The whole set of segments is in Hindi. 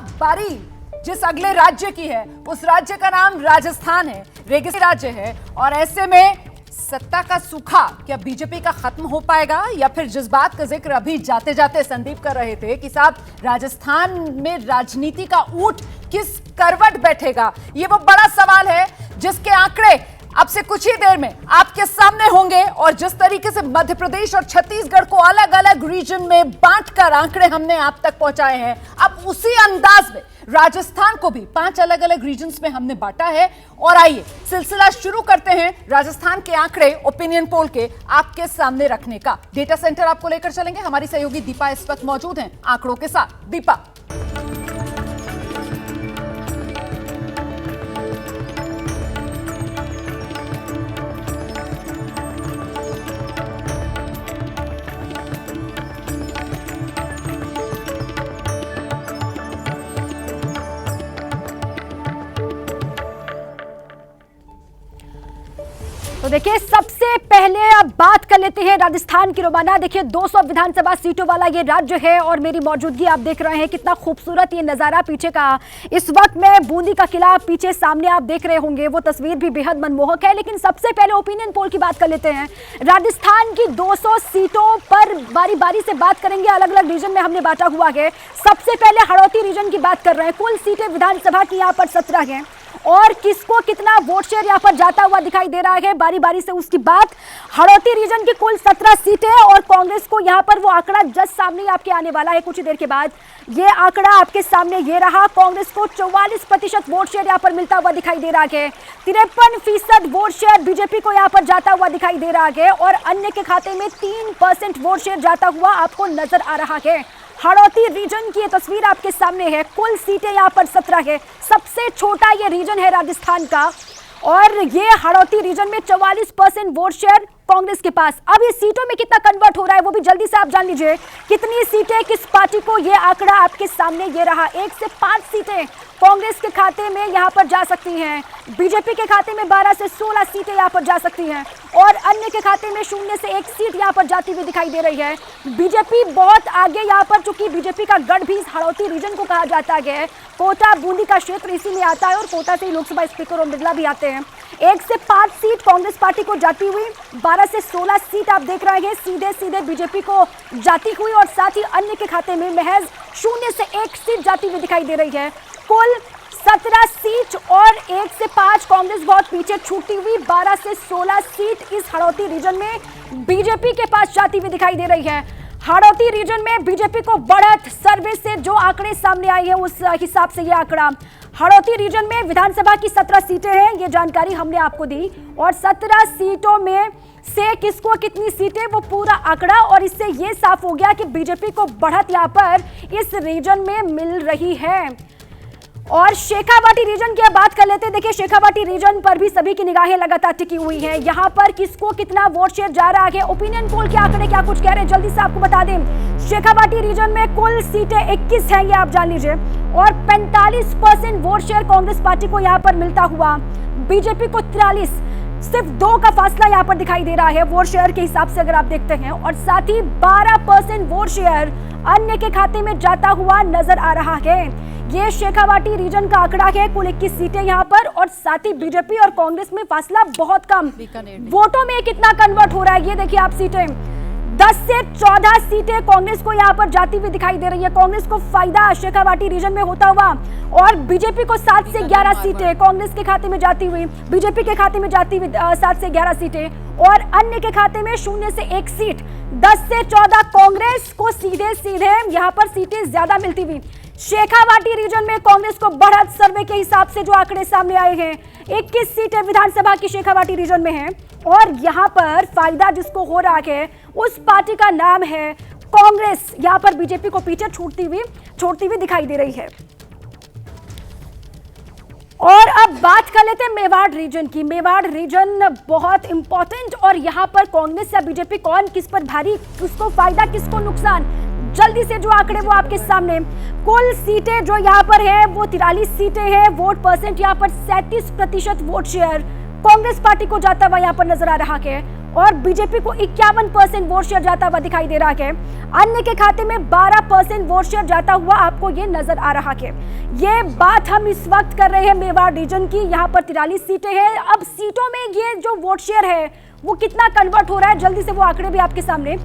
अब बारी जिस अगले राज्य की है, उस राज्य का नाम राजस्थान है, रेगिस्तानी राज्य है। और ऐसे में सत्ता का सूखा क्या बीजेपी का खत्म हो पाएगा, या फिर जिस बात का जिक्र अभी जाते जाते संदीप कर रहे थे कि साहब राजस्थान में राजनीति का ऊंट किस करवट बैठेगा, ये वो बड़ा सवाल है जिसके आंकड़े अब से कुछ ही देर में आपके सामने होंगे। और जिस तरीके से मध्य प्रदेश और छत्तीसगढ़ को अलग अलग रीजन में बांटकर आंकड़े हमने आप तक पहुंचाए हैं, अब उसी अंदाज में राजस्थान को भी 5 अलग अलग रीजन्स में हमने बांटा है। और आइए सिलसिला शुरू करते हैं राजस्थान के आंकड़े ओपिनियन पोल के आपके सामने रखने का। डेटा सेंटर आपको लेकर चलेंगे, हमारी सहयोगी दीपा इस वक्त मौजूद हैं आंकड़ों के साथ। दीपा, तो देखिए सबसे पहले अब बात कर लेते हैं राजस्थान की। रोमाना देखिए 200 विधानसभा सीटों वाला ये राज्य है और मेरी मौजूदगी आप देख रहे हैं, कितना खूबसूरत ये नजारा पीछे का। इस वक्त मैं बूंदी का किला पीछे सामने आप देख रहे होंगे, वो तस्वीर भी बेहद मनमोहक है। लेकिन सबसे पहले ओपिनियन पोल की बात कर लेते हैं। राजस्थान की 200 सीटों पर बारी बारी से बात करेंगे, अलग अलग रीजन में हमने बांटा हुआ है। सबसे पहले हड़ौती रीजन की बात कर रहे हैं। कुल सीटें विधानसभा की यहाँ पर 17 हैं और किसको कितना वोट शेयर यहाँ पर जाता हुआ दिखाई दे रहा है, बारी बारी से उसकी बात। हड़ौती रीजन की कुल 17 सीटें और कांग्रेस को यहाँ पर वो आंकड़ा जस्ट सामने आपके आने वाला है कुछ ही देर के बाद। ये आंकड़ा आपके सामने ये रहा। कांग्रेस को 44% वोट शेयर यहाँ पर मिलता हुआ दिखाई दे रहा है। 53% वोट शेयर बीजेपी को यहाँ पर जाता हुआ दिखाई दे रहा है और अन्य के खाते में 3% वोट शेयर जाता हुआ आपको नजर आ रहा है। हड़ौती रीजन की ये तस्वीर आपके सामने है। कुल सीटें यहाँ पर 17 है, सबसे छोटा ये रीजन है राजस्थान का और ये हड़ौती रीजन में 44% वोट शेयर कांग्रेस के पास। अब ये सीटों में कितना कन्वर्ट हो रहा है वो भी जल्दी से आप जान लीजिए। कितनी सीटें किस पार्टी को, ये आंकड़ा आपके सामने ये रहा। 1 से 5 सीटें कांग्रेस के खाते में यहाँ पर जा सकती हैं, बीजेपी के खाते में 12 से 16 सीटें यहाँ पर जा सकती हैं और अन्य के खाते में 0 से 1 सीट यहाँ पर जाती हुई दिखाई दे रही है। बीजेपी बहुत आगे यहाँ पर, चूंकि बीजेपी का गढ़ भी इस हड़ौती रीजन को कहा जाता है। कोटा बूंदी का क्षेत्र इसी में आता है और कोटा से लोकसभा स्पीकर ओम बिरला भी आते हैं। 1 से 5 सीट कांग्रेस पार्टी को जाती हुई, 12 से 16 सीट आप देख रहे हैं सीधे सीधे बीजेपी को जाती हुई और साथ ही अन्य के खाते में महज 0 से 1 सीट जाती हुई दिखाई दे रही है। कुल 17 सीट और 1 से 5 कांग्रेस बहुत पीछे छूटी हुई, 12 से 16 सीट इस हड़ौती रीजन में बीजेपी के पास जाती हुई दिखाई दे रही है। हड़ौती रीजन में बीजेपी को बढ़त, सर्वे से जो आंकड़े सामने आए हैं उस हिसाब से ये आंकड़ा। हड़ौती रीजन में विधानसभा की 17 सीटें हैं, ये जानकारी हमने आपको दी और 17 सीटों में से किसको कितनी सीटें वो पूरा आंकड़ा, और इससे ये साफ हो गया कि बीजेपी को बढ़त यहाँ पर इस रीजन में मिल रही है। और शेखावाटी रीजन की अब बात कर लेते हैं। देखिए शेखावाटी रीजन पर भी सभी की निगाहें लगातार टिकी हुई हैं। यहाँ पर किसको कितना वोट शेयर जा रहा है, ओपिनियन पोल के आंकड़े क्या कुछ कह रहे हैं, जल्दी से आपको बता दें। शेखावाटी रीजन में कुल सीटें 21 हैं, ये आप जान लीजिए और 45% वोट शेयर कांग्रेस पार्टी को यहाँ पर मिलता हुआ, बीजेपी को 43, सिर्फ 2 का फासला यहाँ पर दिखाई दे रहा है वोट शेयर के हिसाब से अगर आप देखते हैं। और साथ ही 12% वोट शेयर अन्य के खाते में जाता हुआ नजर आ रहा है। ये शेखावाटी रीजन का आंकड़ा है। कुल 21 सीटें यहाँ पर और साथ ही बीजेपी और कांग्रेस में फासला बहुत कम। वोटों में कितना कन्वर्ट हो रहा है ये देखिए आप। सीटें 10 से 14 सीटें कांग्रेस को यहाँ पर जाती हुई दिखाई दे रही है। कांग्रेस को फायदा शेखावाटी रीजन में होता हुआ और बीजेपी को 7 से 11 सीटें कांग्रेस के खाते में जाती हुई, बीजेपी के खाते में जाती हुई 7 से 11 सीटें और अन्य के खाते में 0 से 1 सीट। 10 से 14 कांग्रेस को सीधे सीधे यहाँ पर सीटें ज्यादा मिलती हुई। शेखावाटी रीजन में कांग्रेस को बढ़त, सर्वे के हिसाब से जो आंकड़े सामने आए हैं 21 सीटें विधानसभा की शेखावाटी रीजन में हैं और यहाँ पर फायदा जिसको हो रहा है उस पार्टी का नाम है कांग्रेस। यहाँ पर बीजेपी को पीछे छोड़ती हुई दिखाई दे रही है। और अब बात कर लेते हैं मेवाड़ रीजन की। मेवाड़ रीजन बहुत इंपॉर्टेंट और यहाँ पर कांग्रेस या बीजेपी कौन किस पर भारी, किसको फायदा किसको नुकसान, जल्दी से जो आंकड़े वो आपके सामने। कुल सीटें जो यहाँ पर है वो 43 सीटें हैं। वोट परसेंट यहाँ पर 37% वोट शेयर कांग्रेस पार्टी को जाता हुआ यहाँ पर नजर आ रहा है और बीजेपी को 51% वोट शेयर जाता हुआ दिखाई दे रहा है। अन्य के खाते में 12% वोट शेयर जाता हुआ आपको ये नजर आ रहा है। ये बात हम इस वक्त कर रहे हैं मेवाड़ रीजन की। यहाँ पर 43 सीटें हैं। अब सीटों में ये जो वोट शेयर है वो कितना कन्वर्ट हो रहा है, जल्दी से वो आंकड़े भी आपके सामने।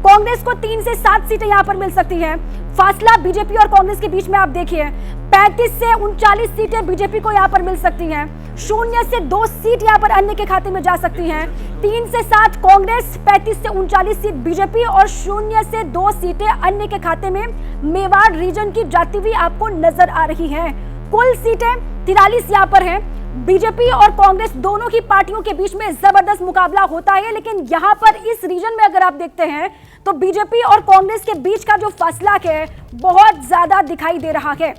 कांग्रेस को 3 से 7 सीटें यहां पर मिल सकती हैं। फासला बीजेपी और कांग्रेस के बीच में आप देखिए 35 से 39 सीटें बीजेपी को यहां पर मिल सकती हैं। 0 से 2 सीट यहां पर अन्य के खाते में जा सकती हैं। 3 से 7 कांग्रेस, 35 से 39 सीट बीजेपी और 0 से 2 सीटें अन्य के खाते में मेवाड़ रीजन की जाती हुई आपको नजर आ रही हैं। कुल सीटें 43 यहां पर हैं। बीजेपी और कांग्रेस दोनों ही पार्टियों के बीच में जबरदस्त मुकाबला होता है, लेकिन यहां पर इस रीजन में अगर आप देखते हैं तो बीजेपी और कांग्रेस के बीच का जो फासला है बहुत ज्यादा दिखाई दे रहा है।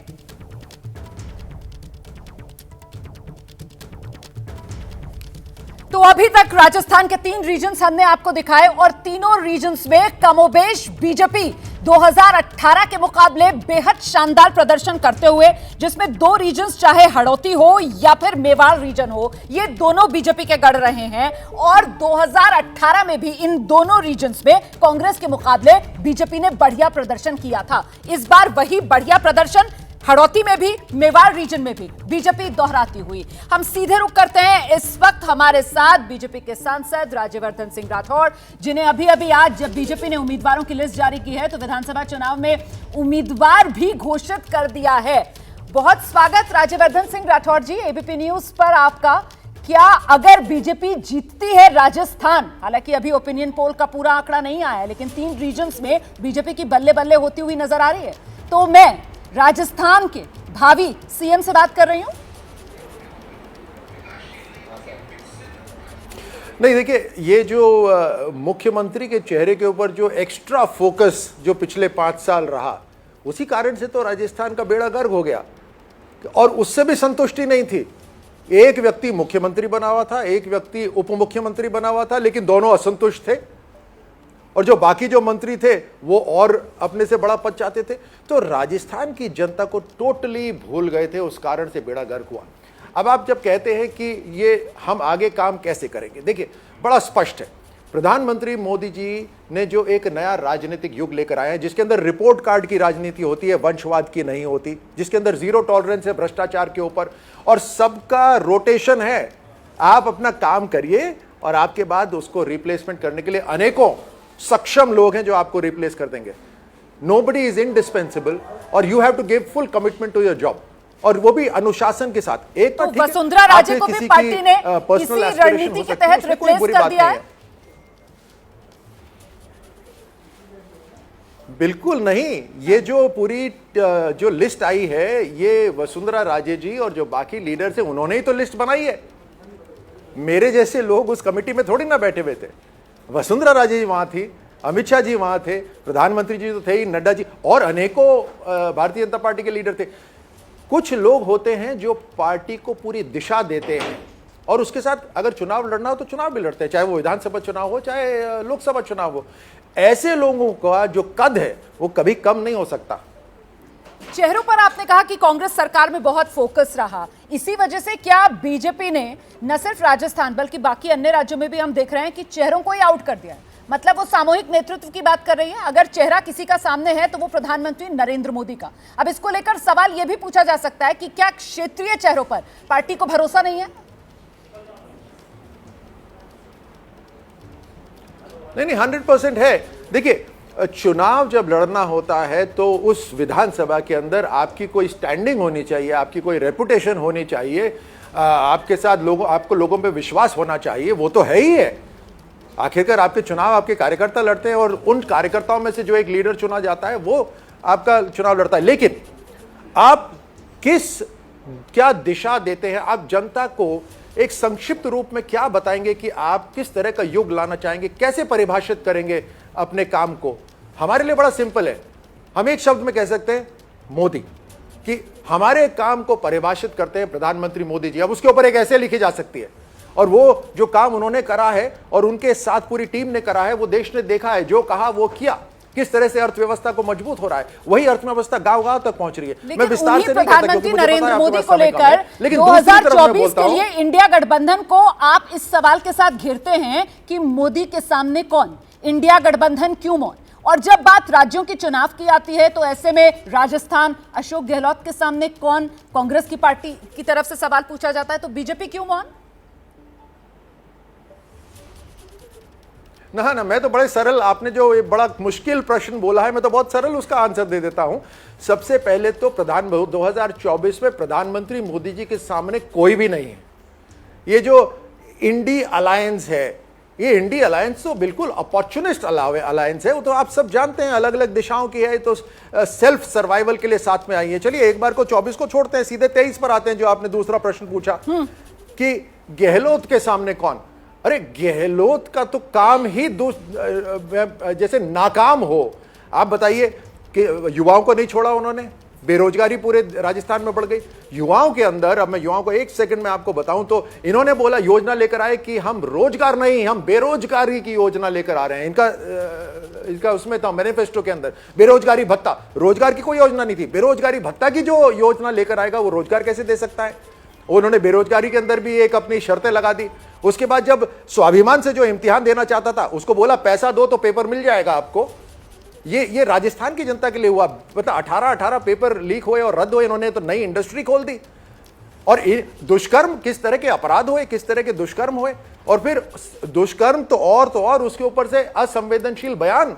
तो अभी तक राजस्थान के 3 रीजन्स हमने आपको दिखाए और तीनों रीजन्स में कमोबेश बीजेपी 2018 के मुकाबले बेहद शानदार प्रदर्शन करते हुए, जिसमें 2 रीजन्स चाहे हड़ौती हो या फिर मेवाड़ रीजन हो, ये दोनों बीजेपी के गढ़ रहे हैं। और 2018 में भी इन दोनों रीजन्स में कांग्रेस के मुकाबले बीजेपी ने बढ़िया प्रदर्शन किया था। इस बार वही बढ़िया प्रदर्शन हड़ौती में भी, मेवाड़ रीजन में भी बीजेपी दोहराती हुई। हम सीधे रुख करते हैं। इस वक्त हमारे साथ बीजेपी के सांसद राज्यवर्धन सिंह राठौड़, जिन्हें अभी अभी आज जब बीजेपी ने उम्मीदवारों की लिस्ट जारी की है तो विधानसभा चुनाव में उम्मीदवार भी घोषित कर दिया है। बहुत स्वागत राज्यवर्धन सिंह राठौड़ जी एबीपी न्यूज पर आपका। क्या अगर बीजेपी जीतती है राजस्थान, हालांकि अभी ओपिनियन पोल का पूरा आंकड़ा नहीं आया है, लेकिन 3 रीजन्स में बीजेपी की बल्ले बल्ले होती हुई नजर आ रही है, तो मैं राजस्थान के भावी सीएम से बात कर रही हूं। नहीं, देखिए, ये जो मुख्यमंत्री के चेहरे के ऊपर जो एक्स्ट्रा फोकस जो पिछले 5 साल रहा, उसी कारण से तो राजस्थान का बेड़ा गर्क हो गया। और उससे भी संतुष्टि नहीं थी। एक व्यक्ति मुख्यमंत्री बना हुआ था, एक व्यक्ति उप मुख्यमंत्री बना हुआ था, लेकिन दोनों असंतुष्ट थे। और जो बाकी जो मंत्री थे वो और अपने से बड़ा पद चाहते थे। तो राजस्थान की जनता को टोटली भूल गए थे, उस कारण से बेड़ा गर्क हुआ। अब आप जब कहते हैं कि ये हम आगे काम कैसे करेंगे, देखिए बड़ा स्पष्ट है। प्रधानमंत्री मोदी जी ने जो एक नया राजनीतिक युग लेकर आए हैं, जिसके अंदर रिपोर्ट कार्ड की राजनीति होती है, वंशवाद की नहीं होती, जिसके अंदर 0 टॉलरेंस है भ्रष्टाचार के ऊपर और सबका रोटेशन है। आप अपना काम करिए और आपके बाद उसको रिप्लेसमेंट करने के लिए अनेकों सक्षम लोग हैं जो आपको रिप्लेस कर देंगे। नोबडी इज इनडिस्पेंसिबल और you have to give full commitment to your job, और वो भी अनुशासन के साथ। एक तो वसुंधरा राजे को भी पार्टी ने इसी रणनीति के तहत रिप्लेस कर दिया है। बिल्कुल नहीं। ये जो पूरी जो लिस्ट आई है, ये वसुंधरा राजे जी और जो बाकी लीडर्स हैं उन्होंने ही तो लिस्ट बनाई है। मेरे जैसे लोग उस कमेटी में थोड़ी ना बैठे हुए थे। वसुंधरा राजे जी वहां थी, अमित शाह जी वहां थे, प्रधानमंत्री जी तो थे ही, नड्डा जी और अनेकों भारतीय जनता पार्टी के लीडर थे। कुछ लोग होते हैं जो पार्टी को पूरी दिशा देते हैं और उसके साथ अगर चुनाव लड़ना हो तो चुनाव भी लड़ते हैं, चाहे वो विधानसभा चुनाव हो चाहे लोकसभा चुनाव हो। ऐसे लोगों का जो कद है वो कभी कम नहीं हो सकता। चेहरों पर आपने कहा कि कांग्रेस सरकार में बहुत फोकस रहा, इसी वजह से क्या बीजेपी ने न सिर्फ राजस्थान बल्कि बाकी अन्य राज्यों में भी हम देख रहे हैं कि चेहरों को ही आउट कर दिया है। मतलब वो सामूहिक नेतृत्व की बात कर रही है। अगर चेहरा किसी का सामने है तो वो प्रधानमंत्री नरेंद्र मोदी का। अब इसको लेकर सवाल यह भी पूछा जा सकता है कि क्या क्षेत्रीय चेहरों पर पार्टी को भरोसा नहीं है? नहीं, 100% है। देखिए, चुनाव जब लड़ना होता है तो उस विधानसभा के अंदर आपकी कोई स्टैंडिंग होनी चाहिए, आपकी कोई रेपुटेशन होनी चाहिए, आपके साथ आपको लोगों पे विश्वास होना चाहिए। वो तो है ही है। आखिरकार आपके चुनाव आपके कार्यकर्ता लड़ते हैं और उन कार्यकर्ताओं में से जो एक लीडर चुना जाता है वो आपका चुनाव लड़ता है। लेकिन आप क्या दिशा देते हैं, आप जनता को एक संक्षिप्त रूप में क्या बताएंगे कि आप किस तरह का युग लाना चाहेंगे, कैसे परिभाषित करेंगे अपने काम को? हमारे लिए बड़ा सिंपल है। हम एक शब्द में कह सकते हैं मोदी, कि हमारे काम को परिभाषित करते हैं प्रधानमंत्री मोदी जी। अब उसके ऊपर एक ऐसे लिखी जा सकती है और वो जो काम उन्होंने करा है और उनके साथ पूरी टीम ने करा है, वो देश ने देखा है, जो कहा वो किया। किस तरह से अर्थव्यवस्था को मजबूत हो रहा है, वही अर्थव्यवस्था गांव-गांव तक पहुंच रही है। मैं विस्तार उन्हीं से नहीं कहता प्रधानमंत्री क्योंकि मुझे पता है नरेंद्र आपके मोदी पास को समय कम लेकर है। लेकिन दूसरी तरफ मैं 2024 बोलता के हूं, लिए इंडिया गठबंधन को आप इस सवाल के साथ घेरते हैं कि मोदी के सामने कौन, इंडिया गठबंधन क्यों मौन? और जब बात राज्यों के चुनाव की आती है तो ऐसे में राजस्थान अशोक गहलोत के सामने कौन, कांग्रेस की पार्टी की तरफ से सवाल पूछा जाता है तो बीजेपी क्यों मौन? ना, मैं तो बड़े सरल, आपने जो ये बड़ा मुश्किल प्रश्न बोला है, मैं तो बहुत सरल उसका आंसर दे देता हूं। सबसे पहले तो 2024 में प्रधानमंत्री मोदी जी के सामने कोई भी नहीं है। ये जो इंडी अलायंस है, ये इंडी अलायंस तो बिल्कुल अपॉर्चुनिस्ट अलायंस है। वो तो आप सब जानते हैं, अलग अलग दिशाओं की है, तो सेल्फ सर्वाइवल के लिए साथ में आई है। चलिए एक बार को 24 को छोड़ते हैं, सीधे 23 पर आते हैं, जो आपने दूसरा प्रश्न पूछा कि गहलोत के सामने कौन। अरे गहलोत का तो काम ही जैसे नाकाम हो। आप बताइए कि युवाओं को नहीं छोड़ा उन्होंने, बेरोजगारी पूरे राजस्थान में बढ़ गई। युवाओं के अंदर, अब मैं युवाओं को एक सेकंड में आपको बताऊं तो इन्होंने बोला, योजना लेकर आए कि हम रोजगार नहीं, हम बेरोजगारी की योजना लेकर आ रहे हैं। इनका उसमें था मैनिफेस्टो के अंदर बेरोजगारी भत्ता, रोजगार की कोई योजना नहीं थी। बेरोजगारी भत्ता की जो योजना लेकर आएगा वो रोजगार कैसे दे सकता है? उन्होंने बेरोजगारी के अंदर भी एक अपनी शर्तें लगा दी। उसके बाद जब स्वाभिमान से जो इम्तिहान देना चाहता था उसको बोला पैसा दो तो पेपर मिल जाएगा आपको। ये राजस्थान की जनता के लिए हुआ। मतलब 18 पेपर लीक हुए और रद्द हुए। इन्होंने तो नई इंडस्ट्री खोल दी। और दुष्कर्म, किस तरह के अपराध हुए, किस तरह के दुष्कर्म हुए, और फिर दुष्कर्म तो और उसके ऊपर से असंवेदनशील बयान।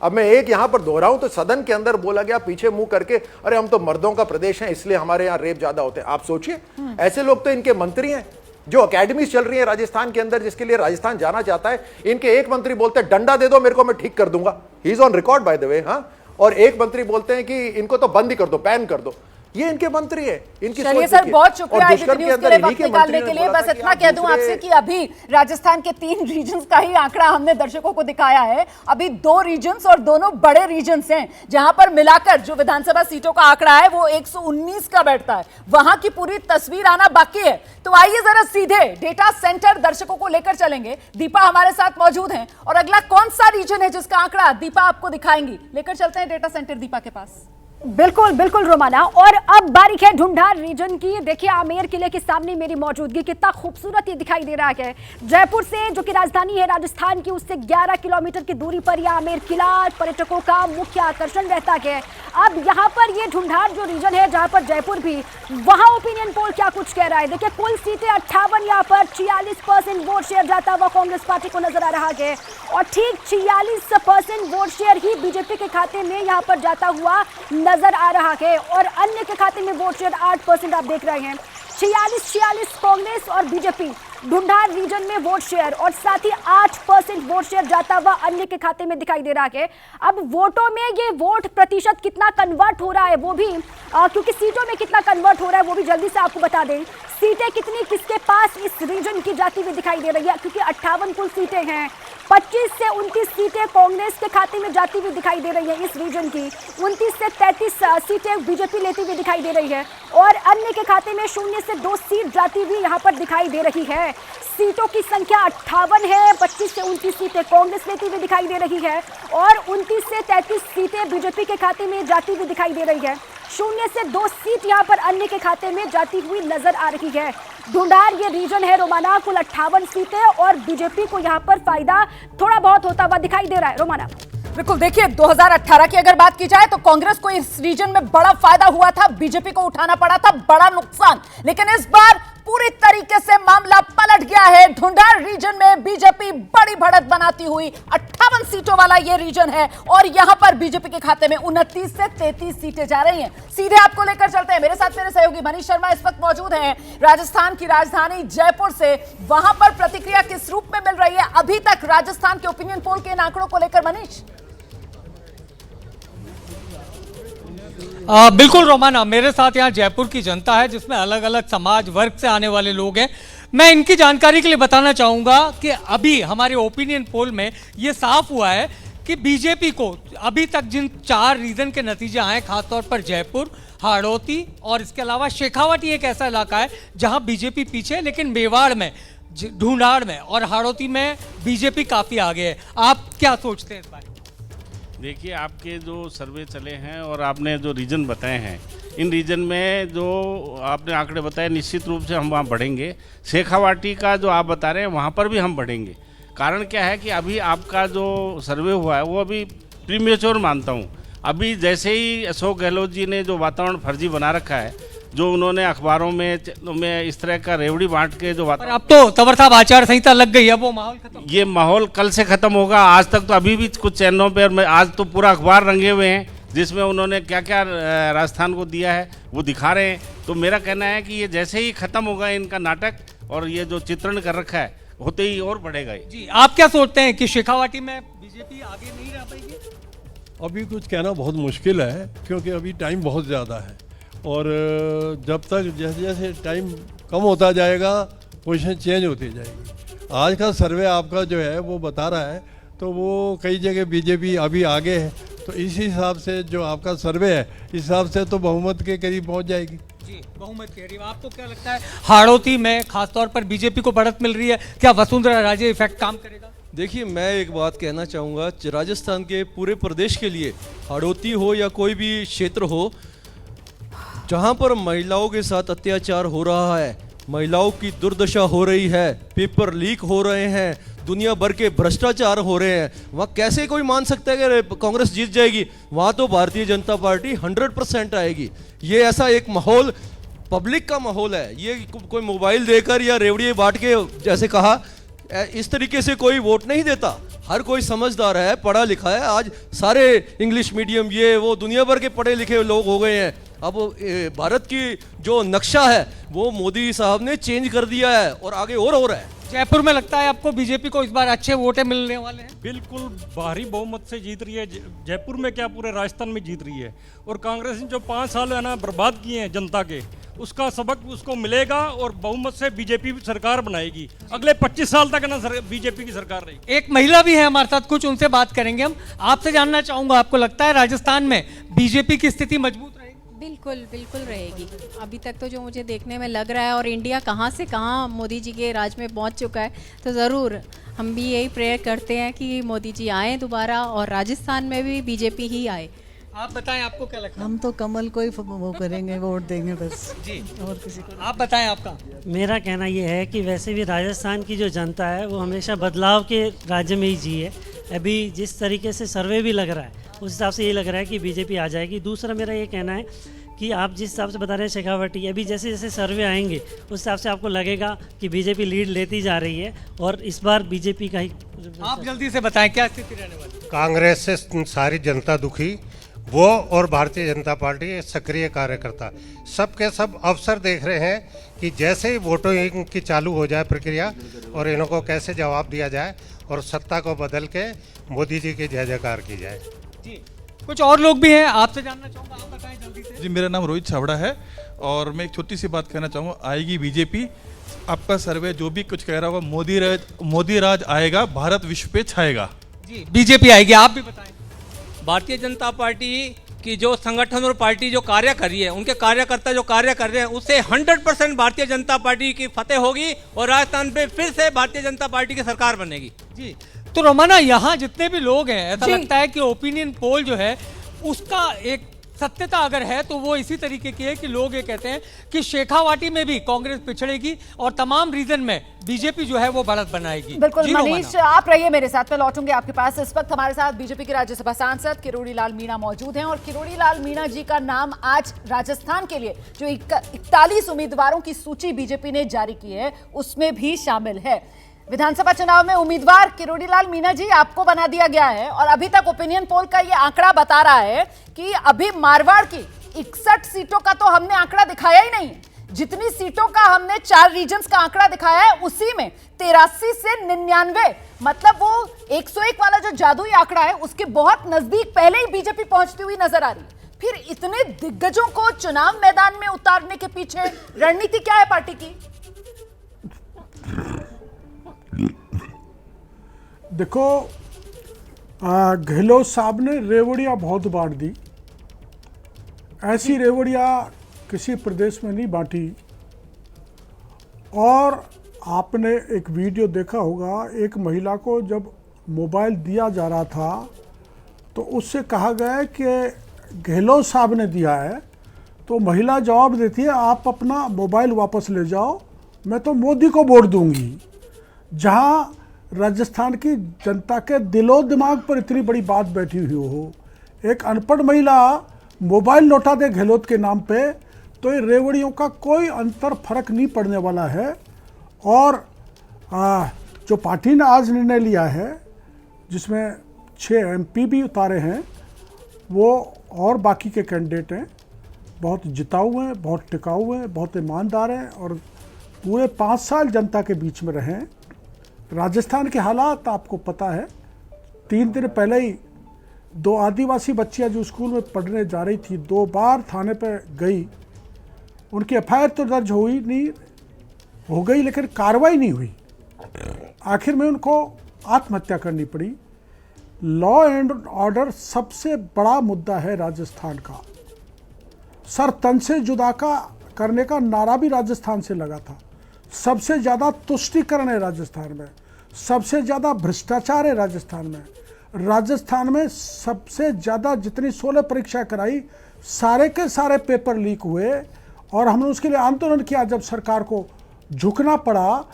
अब मैं एक यहां पर दोहराऊं तो सदन के अंदर बोला गया पीछे मुंह करके, अरे हम तो मर्दों का प्रदेश है इसलिए हमारे यहां रेप ज्यादा होते हैं। आप सोचिए, ऐसे लोग तो इनके मंत्री हैं। जो अकेडमी चल रही है राजस्थान के अंदर, जिसके लिए राजस्थान जाना चाहता है, इनके एक मंत्री बोलते हैं डंडा दे दो मेरे को, मैं ठीक कर दूंगा। He is on record by the way. हाँ, और एक मंत्री बोलते हैं कि इनको तो बंद ही कर दो, बैन कर दो। ये इनके मंत्री है। इनकी चलिए सर, बहुत शुक्रिया न्यूज़ के लिए वक्त निकालने के लिए। बस इतना कह दूं आपसे कि अभी राजस्थान के 3 रीजन्स का ही आंकड़ा हमने दर्शकों को दिखाया है। अभी 2 रीजन्स और दोनों बड़े रीजन्स हैं, जहां पर मिलाकर जो विधानसभा सीटों का आंकड़ा है वो 119 का बैठता है। वहां की पूरी तस्वीर आना बाकी है। तो आइए जरा सीधे डेटा सेंटर दर्शकों को लेकर चलेंगे। दीपा हमारे साथ मौजूद हैं और अगला कौन सा रीजन है जिसका आंकड़ा दीपा आपको दिखाएंगी, लेकर चलते हैं डेटा सेंटर दीपा के पास। बिल्कुल बिल्कुल रोमाना। और अब बारी है ढूंढार रीजन की। देखिए आमेर किले के सामने मेरी मौजूदगी, कितना खूबसूरत ये दिखाई दे रहा है। जयपुर से, जो कि राजधानी है राजस्थान की, उससे 11 किलोमीटर की दूरी पर यह आमेर किला पर्यटकों का मुख्य आकर्षण रहता है। अब यहाँ पर ये ढूंढार जो रीजन है, जहाँ पर जयपुर भी, वहाँ ओपिनियन पोल क्या कुछ कह रहा है। देखिए कुल सीटें 58, यहाँ पर 46% वोट शेयर जाता हुआ कांग्रेस पार्टी को नजर आ रहा है। और ठीक 46% वोट शेयर ही बीजेपी के खाते में यहाँ पर जाता हुआ नजर आ रहा है। और अन्य के खाते में वोट शेयर 8% आप देख रहे हैं। 46 कांग्रेस और बीजेपी ढूंढार रीजन में वोट शेयर, और साथ ही 8% वोट शेयर जाता हुआ अन्य के खाते में दिखाई दे रहा है। अब वोटों में ये वोट प्रतिशत कितना कन्वर्ट हो रहा है वो भी, क्योंकि सीटों में कितना कन्वर्ट हो रहा है वो भी जल्दी से आपको बता दें। सीटें कितनी किसके पास इस रीजन की जाती हुई दिखाई दे रही है, क्योंकि 58 कुल सीटें हैं। 25 से 29 सीटें कांग्रेस के खाते में जाती हुई दिखाई दे रही है इस रीजन की। 29 से 33 सीटें बीजेपी लेती हुई दिखाई दे रही है, और अन्य के खाते में 0 से 2 सीट जाती हुई यहाँ पर दिखाई दे रही है। सीटों की संख्या 58 है। 25 से 29 सीटें कांग्रेस लेती हुई दिखाई दे रही है, और 29 से 33 सीटें बीजेपी के खाते में जाती हुई दिखाई दे रही है। 0 से 2 सीट यहाँ पर अन्य के खाते में जाती हुई नजर आ रही है। ढूंढार ये रीजन है रोमाना, कुल 58 सीटें, और बीजेपी को यहाँ पर फायदा थोड़ा बहुत होता हुआ दिखाई दे रहा है। रोमाना बिल्कुल, देखिए 2018 की अगर बात की जाए तो कांग्रेस को इस रीजन में बड़ा फायदा हुआ था, बीजेपी को उठाना पड़ा था बड़ा नुकसान। लेकिन इस बार पूरी तरीके से मामला पलट गया है। ढूंढार रीजन में बीजेपी बड़ी बढ़त बनाती हुई 58 सीटों वाला ये रीजन है, और यहां पर बीजेपी के खाते में 29 से 33 सीटें जा रही हैं। सीधे आपको लेकर चलते हैं, मेरे साथ मेरे सहयोगी मनीष शर्मा इस वक्त मौजूद हैं राजस्थान की राजधानी जयपुर से। वहां पर प्रतिक्रिया किस रूप में मिल रही है अभी तक राजस्थान के ओपिनियन पोल के इन आंकड़ों को लेकर? मनीष। बिल्कुल रोमाना, मेरे साथ यहाँ जयपुर की जनता है जिसमें अलग अलग समाज वर्ग से आने वाले लोग हैं। मैं इनकी जानकारी के लिए बताना चाहूँगा कि अभी हमारे ओपिनियन पोल में ये साफ हुआ है कि बीजेपी को अभी तक जिन 4 रीजन के नतीजे आए, खासतौर पर जयपुर, हाड़ौती और इसके अलावा शेखावाटी एक ऐसा इलाका है जहाँ बीजेपी पीछे है, लेकिन मेवाड़ में, ढूंढाड़ में और हाड़ौती में बीजेपी काफ़ी आगे है। आप क्या सोचते हैं इस बारे में? देखिए, आपके जो सर्वे चले हैं और आपने जो रीजन बताए हैं, इन रीजन में जो आपने आंकड़े बताए, निश्चित रूप से हम वहाँ बढ़ेंगे। शेखावाटी का जो आप बता रहे हैं वहाँ पर भी हम बढ़ेंगे। कारण क्या है कि अभी आपका जो सर्वे हुआ है वो अभी प्रीमेच्योर मानता हूँ। अभी जैसे ही अशोक गहलोत जी ने जो वातावरण फर्जी बना रखा है, जो उन्होंने अखबारों में इस तरह का रेवड़ी बांट के जो पर अब तो तंवर साहब आचार संहिता लग गई है, वो माहौल खत्म। ये माहौल कल से खत्म होगा। आज तक तो अभी भी कुछ चैनलों पर आज तो पूरा अखबार रंगे हुए हैं जिसमें उन्होंने क्या क्या राजस्थान को दिया है वो दिखा रहे हैं। तो मेरा कहना है कि ये जैसे ही खत्म होगा इनका नाटक और ये जो चित्रण कर रखा है होते ही और बढ़ेगा ये। जी, आप क्या सोचते हैं कि शेखावाटी में बीजेपी आगे नहीं रह पाएगी? अभी कुछ कहना बहुत मुश्किल है क्योंकि अभी टाइम बहुत ज़्यादा है और जब तक जैसे जैसे टाइम कम होता जाएगा पोजीशन चेंज होती जाएगी। आज का सर्वे आपका जो है वो बता रहा है तो वो कई जगह बीजेपी अभी आगे है, तो इस हिसाब से जो आपका सर्वे है इस हिसाब से तो बहुमत के करीब पहुंच जाएगी। जी, बहुमत के करीब। आपको क्या लगता है हाड़ौती में खासतौर पर बीजेपी को बढ़त मिल रही है, क्या वसुंधरा राजे इफेक्ट काम करेगा? देखिए, मैं एक बात कहना चाहूँगा, राजस्थान के पूरे प्रदेश के लिए हाड़ौती हो या कोई भी क्षेत्र हो जहाँ पर महिलाओं के साथ अत्याचार हो रहा है, महिलाओं की दुर्दशा हो रही है, पेपर लीक हो रहे हैं, दुनिया भर के भ्रष्टाचार हो रहे हैं, वहाँ कैसे कोई मान सकता है कि कांग्रेस जीत जाएगी? वहाँ तो भारतीय जनता पार्टी 100% आएगी। ये ऐसा एक माहौल, पब्लिक का माहौल है। ये कोई मोबाइल देकर या रेवड़ी बांट के, जैसे कहा, इस तरीके से कोई वोट नहीं देता। हर कोई समझदार है, पढ़ा लिखा है। आज सारे इंग्लिश मीडियम ये वो दुनिया भर के पढ़े लिखे लोग हो गए हैं। अब भारत की जो नक्शा है वो मोदी साहब ने चेंज कर दिया है और आगे और हो रहा है। जयपुर में लगता है आपको बीजेपी को इस बार अच्छे वोटे मिलने वाले हैं? बिल्कुल भारी बहुमत से जीत रही है। जयपुर में क्या, पूरे राजस्थान में जीत रही है। और कांग्रेस ने जो 5 साल है ना बर्बाद किए हैं जनता के, उसका सबक उसको मिलेगा और बहुमत से बीजेपी सरकार बनाएगी। अगले 25 साल तक ना बीजेपी की सरकार रहेगी। एक महिला भी है हमारे साथ, कुछ उनसे बात करेंगे हम। आपसे जानना चाहूंगा, आपको लगता है राजस्थान में बीजेपी की स्थिति मजबूत रहेगी? बिल्कुल बिल्कुल रहेगी। अभी तक तो जो मुझे देखने में लग रहा है, और इंडिया कहाँ से कहाँ मोदी जी के राज में पहुँच चुका है, तो ज़रूर हम भी यही प्रेयर करते हैं कि मोदी जी आए दोबारा और राजस्थान में भी बीजेपी ही आए। आप बताएं, आपको क्या लगता है? हम तो कमल को ही वो करेंगे, वोट देंगे बस जी, और किसी को। आप बताएं आपका। मेरा कहना ये है कि वैसे भी राजस्थान की जो जनता है वो हमेशा बदलाव के राज्य में ही जी है। अभी जिस तरीके से सर्वे भी लग रहा है उस हिसाब से ये लग रहा है कि बीजेपी आ जाएगी। दूसरा मेरा ये कहना है कि आप जिस हिसाब से बता रहे हैं शेखावाटी, अभी जैसे जैसे सर्वे आएंगे उस हिसाब से आपको लगेगा कि बीजेपी लीड लेती जा रही है और इस बार बीजेपी का ही। आप जल्दी से बताएं क्या स्थिति रहने वाली है? कांग्रेस से सारी जनता दुखी, वो और भारतीय जनता पार्टी सक्रिय कार्यकर्ता सबके सब अवसर देख रहे हैं कि जैसे ही वोटिंग की चालू हो जाए प्रक्रिया और इन्हों को कैसे जवाब दिया जाए और सत्ता को बदल के मोदी जी की जय जयकार की जाए। जी, कुछ और लोग भी हैं, आपसे जानना चाहूँगा, आप बताएं जल्दी से। जी, मेरा नाम रोहित छाबड़ा है और मैं एक छोटी सी बात कहना चाहूँगा। आएगी बीजेपी। आपका सर्वे जो भी कुछ कह रहा होगा, मोदी राज आएगा, भारत विश्व पे छाएगा। जी, बीजेपी आएगी। आप भी बताएं। भारतीय जनता पार्टी की जो संगठन और पार्टी जो कार्य कर रही है, उनके कार्यकर्ता जो कार्य कर रहे हैं, उससे 100% भारतीय जनता पार्टी की फतेह होगी और राजस्थान पे फिर से भारतीय जनता पार्टी की सरकार बनेगी। जी, तो रोमाना, यहाँ जितने भी लोग हैं, ऐसा लगता है कि ओपिनियन पोल जो है उसका एक सत्यता अगर है तो वो इसी तरीके की है कि लोग ये कहते हैं कि शेखावाटी में भी कांग्रेस पिछड़ेगी और तमाम रीजन में बीजेपी जो है वो बढ़त बनाएगी। बिल्कुल मनीष, आप रहिए मेरे साथ, मैं लौटूंगी आपके पास। इस वक्त हमारे साथ बीजेपी के राज्यसभा सांसद किरोड़ी लाल मीणा मौजूद हैं और किरोड़ी लाल मीणा जी का नाम आज राजस्थान के लिए जो 41 उम्मीदवारों की सूची बीजेपी ने जारी की है उसमें भी शामिल है। विधानसभा चुनाव में उम्मीदवार किरोड़ी लाल मीणा जी आपको बना दिया गया है और अभी तक ओपिनियन पोल का ये आंकड़ा बता रहा है कि अभी मारवाड़ की 61 सीटों का तो हमने आंकड़ा दिखाया ही नहीं है। जितनी सीटों का हमने 4 रीजन्स का आंकड़ा दिखाया है उसी में 83 से 99, मतलब वो 101 वाला जो जादुई आंकड़ा है उसके बहुत नजदीक पहले ही बीजेपी पहुंचती हुई नजर आ रही है। फिर इतने दिग्गजों को चुनाव मैदान में उतारने के पीछे रणनीति क्या है पार्टी की? देखो, गहलोत साहब ने रेवड़िया बहुत बांट दी। ऐसी रेवड़िया किसी प्रदेश में नहीं बांटी। और आपने एक वीडियो देखा होगा, एक महिला को जब मोबाइल दिया जा रहा था तो उससे कहा गया है कि गहलोत साहब ने दिया है, तो महिला जवाब देती है आप अपना मोबाइल वापस ले जाओ, मैं तो मोदी को वोट दूंगी। जहां राजस्थान की जनता के दिलो दिमाग पर इतनी बड़ी बात बैठी हुई हो, एक अनपढ़ महिला मोबाइल लौटा दे गहलोत के नाम पे, तो ये रेवड़ियों का कोई अंतर फर्क नहीं पड़ने वाला है। और जो पार्टी ने आज निर्णय लिया है जिसमें 6 MP भी उतारे हैं, वो और बाकी के कैंडिडेट हैं, बहुत जिताऊ हैं, बहुत टिकाऊ हैं, बहुत ईमानदार हैं और पूरे 5 साल जनता के बीच में रहे हैं। राजस्थान के हालात आपको पता है, 3 दिन पहले ही 2 आदिवासी बच्चियां जो स्कूल में पढ़ने जा रही थी 2 बार थाने पर गई, उनकी FIR तो दर्ज हो गई लेकिन कार्रवाई नहीं हुई। आखिर में उनको आत्महत्या करनी पड़ी। लॉ एंड ऑर्डर सबसे बड़ा मुद्दा है राजस्थान का। सर तन से जुदा करने का नारा भी राजस्थान से लगा था। सबसे ज़्यादा तुष्टीकरण है राजस्थान में, सबसे ज़्यादा भ्रष्टाचार है राजस्थान में। राजस्थान में सबसे ज़्यादा जितनी 16 परीक्षा कराई, सारे के सारे पेपर लीक हुए और हमने उसके लिए आंदोलन किया जब सरकार को झुकना पड़ा।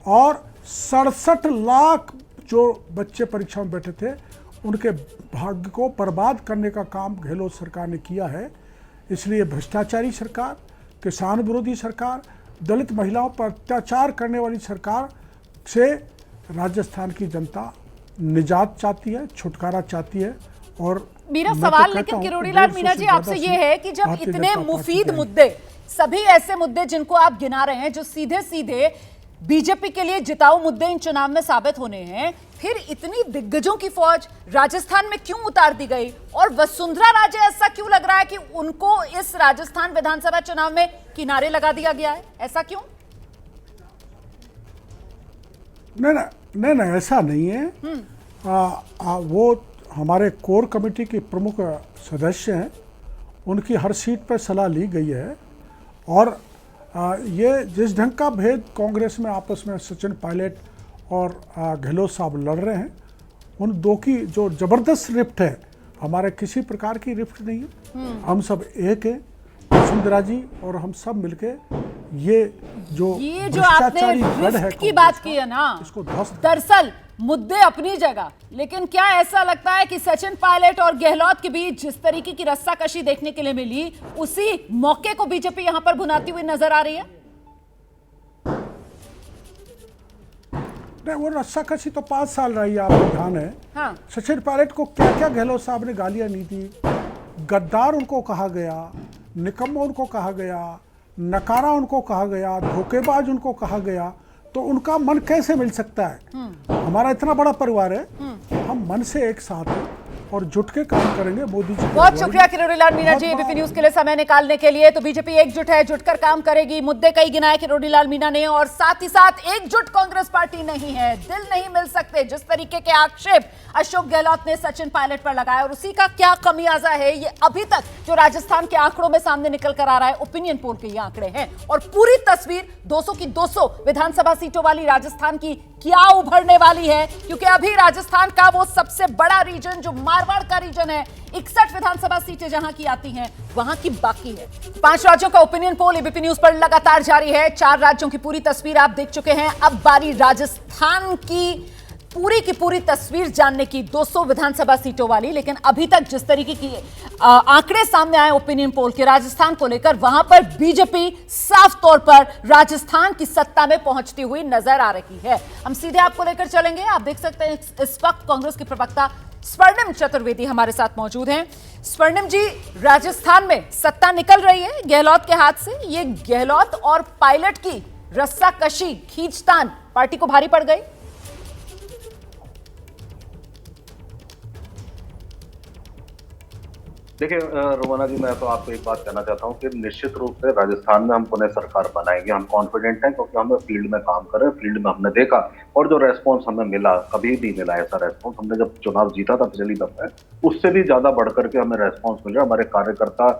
और 67 लाख जो बच्चे परीक्षा में बैठे थे, उनके भाग्य को बर्बाद करने का काम गहलोत सरकार ने किया है। इसलिए भ्रष्टाचारी सरकार, किसान विरोधी सरकार, दलित महिलाओं पर अत्याचार करने वाली सरकार से राजस्थान की जनता निजात चाहती है, छुटकारा चाहती है। और मेरा सवाल लेकिन किरोड़ी लाल मीणा जी आपसे ये है कि जब इतने मुफीद मुद्दे, सभी ऐसे मुद्दे जिनको आप गिना रहे हैं जो सीधे सीधे बीजेपी के लिए जिताऊ मुद्दे इन चुनाव में साबित होने हैं, फिर इतनी दिग्गजों की फौज राजस्थान में क्यों उतार दी गई? और वसुंधरा राजे ऐसा क्यों लग रहा है कि उनको इस राजस्थान विधानसभा चुनाव में किनारे लगा दिया गया है? ऐसा क्यों? नहीं, ऐसा नहीं है। वो हमारे कोर कमेटी की प्रमुख सदस्य हैं, उनकी हर सीट पर सलाह ली गई है। और ये जिस ढंग का भेद कांग्रेस में आपस में सचिन पायलट और गहलोत साहब लड़ रहे हैं, उन दो की जो जबरदस्त रिफ्ट है, हमारे किसी प्रकार की रिफ्ट नहीं है। हम सब एक हैं, वसुंधरा जी और हम सब मिलके ये जो आपने रिफ्ट की बात की है ना, इसको ध्वस्त। दरअसल मुद्दे अपनी जगह, लेकिन क्या ऐसा लगता है कि सचिन पायलट और गहलोत के बीच जिस तरीके की रस्साकशी देखने के लिए मिली, उसी मौके को बीजेपी यहां पर भुनाती हुई नजर आ रही है? नहीं, वो रस्साकशी तो 5 साल रही है, आपको ध्यान है। हाँ। सचिन पायलट को क्या क्या गहलोत साहब ने गालियां नहीं दी, गद्दार उनको कहा गया, निकम्मा उनको कहा गया, नकारा उनको कहा गया, धोखेबाज उनको कहा गया, तो उनका मन कैसे मिल सकता है? हमारा इतना बड़ा परिवार है, हम मन से एक साथ हैं और जुट के काम करेंगे मोदी जी। बहुत शुक्रिया किरोड़ी लाल मीणा जी एबीपी न्यूज के लिए समय निकालने के लिए। तो बीजेपी एकजुट है, जुटकर काम करेगी। मुद्दे कई गिनाए किरोड़ी लाल मीणा ने, और साथ ही साथ एकजुट कांग्रेस पार्टी नहीं है, दिल नहीं मिल सकते। जिस तरीके के आक्षेप अशोक गहलोत ने सचिन पायलट पर लगाया, और उसी का क्या कमियाजा है, ये अभी तक जो राजस्थान के आंकड़ों में सामने निकल कर आ रहा है, ओपिनियन पोल के ये आंकड़े हैं। और पूरी तस्वीर 200 की 200 विधानसभा सीटों वाली राजस्थान की क्या उभरने वाली है, क्योंकि अभी राजस्थान का वो सबसे बड़ा रीजन जो मारवाड़ का रीजन है, 61 विधानसभा सीटें जहां की आती हैं, वहां की बाकी है। 5 राज्यों का ओपिनियन पोल एबीपी न्यूज पर लगातार जारी है। 4 राज्यों की पूरी तस्वीर आप देख चुके हैं, अब बारी राजस्थान की पूरी तस्वीर जानने की, 200 विधानसभा सीटों वाली। लेकिन अभी तक जिस तरीके की आंकड़े सामने आए ओपिनियन पोल के राजस्थान को लेकर, वहां पर बीजेपी साफ तौर पर राजस्थान की सत्ता में पहुंचती हुई नजर आ रही है। हम सीधे आपको लेकर चलेंगे। आप देख सकते हैं इस वक्त कांग्रेस की प्रवक्ता स्वर्णिम चतुर्वेदी हमारे साथ मौजूद हैं। स्वर्णिम जी, राजस्थान में सत्ता निकल रही है गहलोत के हाथ से। ये गहलोत और पायलट की रस्साकशी, खींचतान पार्टी को भारी पड़ गई। देखिए रोमाना जी, मैं तो आपको एक बात कहना चाहता हूँ कि निश्चित रूप से राजस्थान में हम पुनः सरकार बनाएंगे। हम कॉन्फिडेंट हैं क्योंकि हम फील्ड में काम कर रहे हैं, फील्ड में हमने देखा और जो रेस्पॉन्स हमें मिला, कभी भी मिला ऐसा रेस्पॉन्स। हमने जब चुनाव जीता था पिछली दफे, उससे भी ज्यादा बढ़कर के हमें रेस्पॉन्स मिल रहा है। हमारे कार्यकर्ता